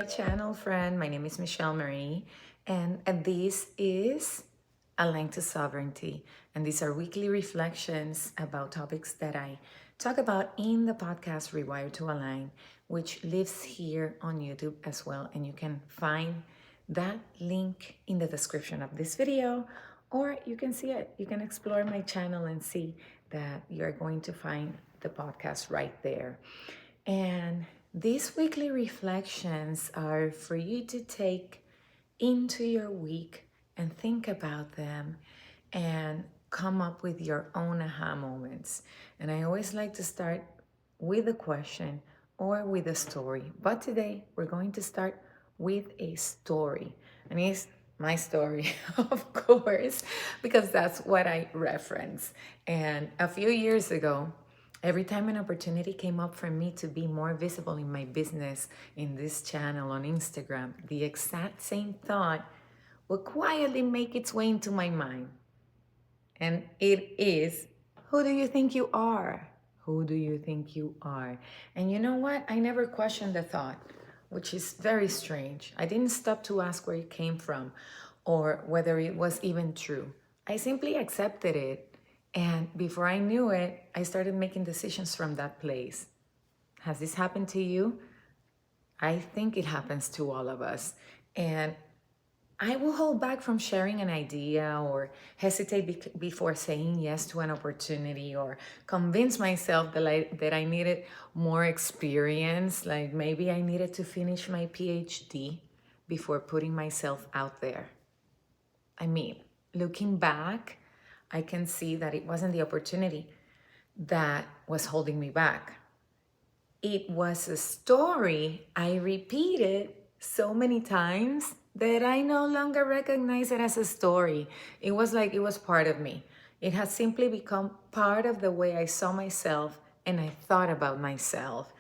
channel, friend. My name is Michelle Marie, and this is Aligned to Sovereignty. And these are weekly reflections about topics that I talk about in the podcast Rewire to Align, which lives here on YouTube as well. And you can find that link in the description of this video, or you can see it. You can explore my channel and see that you're going to find the podcast right there. And these weekly reflections are for you to take into your week and think about them and come up with your own aha moments. And I always like to start with a question or with a story. But today we're going to start with a story. And it's my story, of course, because that's what I reference. And a few years ago, every time an opportunity came up for me to be more visible in my business, in this channel, on Instagram, the exact same thought would quietly make its way into my mind. And it is, who do you think you are? Who do you think you are? And you know what? I never questioned the thought, which is very strange. I didn't stop to ask where it came from or whether it was even true. I simply accepted it. And before I knew it, I started making decisions from that place. Has this happened to you? I think it happens to all of us. And I will hold back from sharing an idea or hesitate before saying yes to an opportunity or convince myself that I needed more experience. Like maybe I needed to finish my PhD before putting myself out there. I mean, looking back, I can see that it wasn't the opportunity that was holding me back. It was a story I repeated so many times that I no longer recognize it as a story. It was like it was part of me. It had simply become part of the way I saw myself and I thought about myself.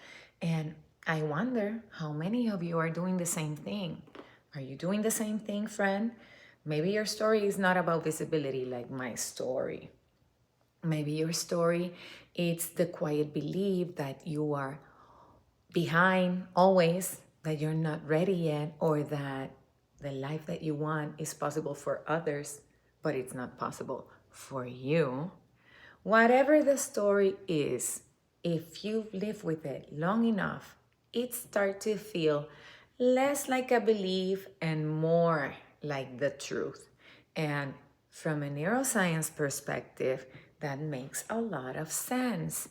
And I wonder how many of you are doing the same thing. Are you doing the same thing, friend? Maybe your story is not about visibility like my story. Maybe your story is the quiet belief that you are behind always, that you're not ready yet, or that the life that you want is possible for others, but it's not possible for you. Whatever the story is, if you live with it long enough, it starts to feel less like a belief and more like the truth. And from a neuroscience perspective, that makes a lot of sense.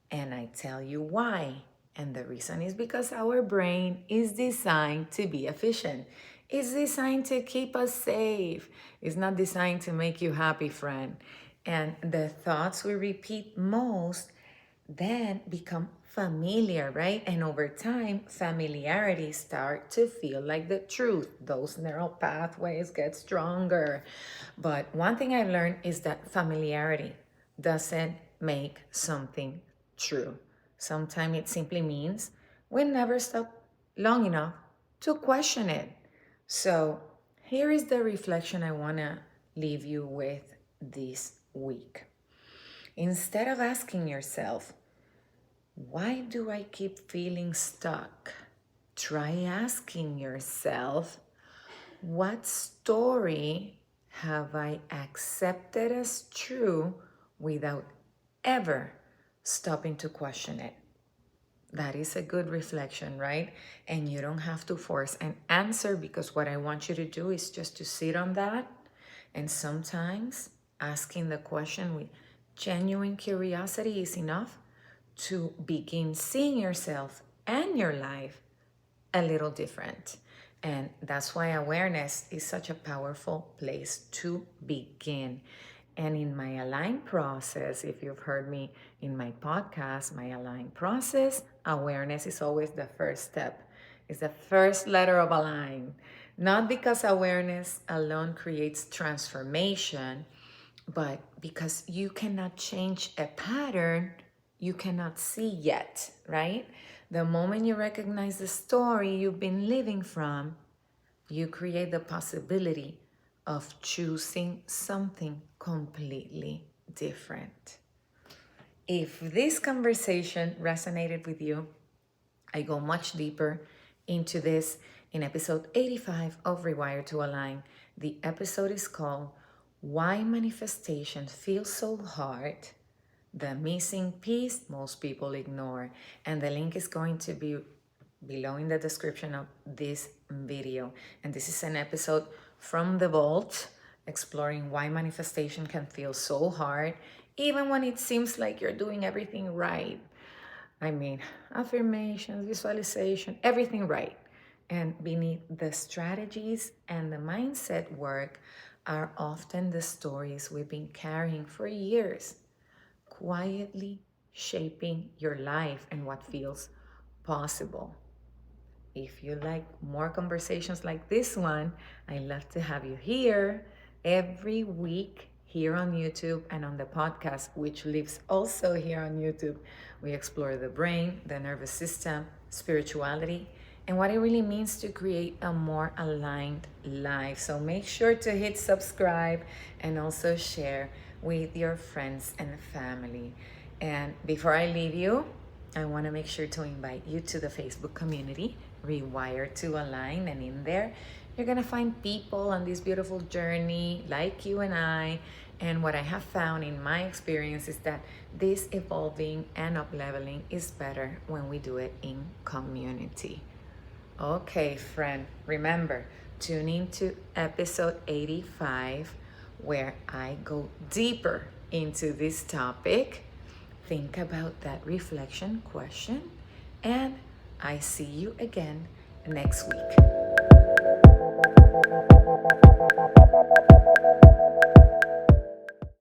And I tell you why. And the reason is because our brain is designed to be efficient. It's designed to keep us safe. It's not designed to make you happy, friend. And the thoughts we repeat most then become familiar, right? And over time, familiarity start to feel like the truth. Those neural pathways get stronger. But one thing I've learned is that familiarity doesn't make something true. Sometimes it simply means we never stop long enough to question it. So here is the reflection I want to leave you with this week. Instead of asking yourself, why do I keep feeling stuck? Try asking yourself, what story have I accepted as true without ever stopping to question it? That is a good reflection, right? And you don't have to force an answer, because what I want you to do is just to sit on that. And sometimes asking the question with genuine curiosity is enough to begin seeing yourself and your life a little different. And that's why awareness is such a powerful place to begin. And in my Align process, if you've heard me in my podcast, my Align process, awareness is always the first step. It's the first letter of Align. Not because awareness alone creates transformation, but because you cannot change a pattern you cannot see yet, right? The moment you recognize the story you've been living from, you create the possibility of choosing something completely different. If this conversation resonated with you, I go much deeper into this in episode 85 of Rewire to Align. The episode is called Why Manifestation Feels So Hard, the missing piece most people ignore. And the link is going to be below in the description of this video. And this is an episode from the vault, exploring why manifestation can feel so hard, even when it seems like you're doing everything right. I mean, affirmations, visualization, everything right. And beneath the strategies and the mindset work are often the stories we've been carrying for years, quietly shaping your life and what feels possible. If you like more conversations like this one, I'd love to have you here every week here on YouTube and on the podcast, which lives also here on YouTube. We explore the brain, the nervous system, spirituality, and what it really means to create a more aligned life. So make sure to hit subscribe and also share with your friends and family. And before I leave you, I want to make sure to invite you to the Facebook community, Rewire to Align. And in there, you're going to find people on this beautiful journey like you and I. And what I have found in my experience is that this evolving and up-leveling is better when we do it in community. Okay, friend, remember, tune in to episode 85 where I go deeper into this topic. Think about that reflection question, and I see you again next week.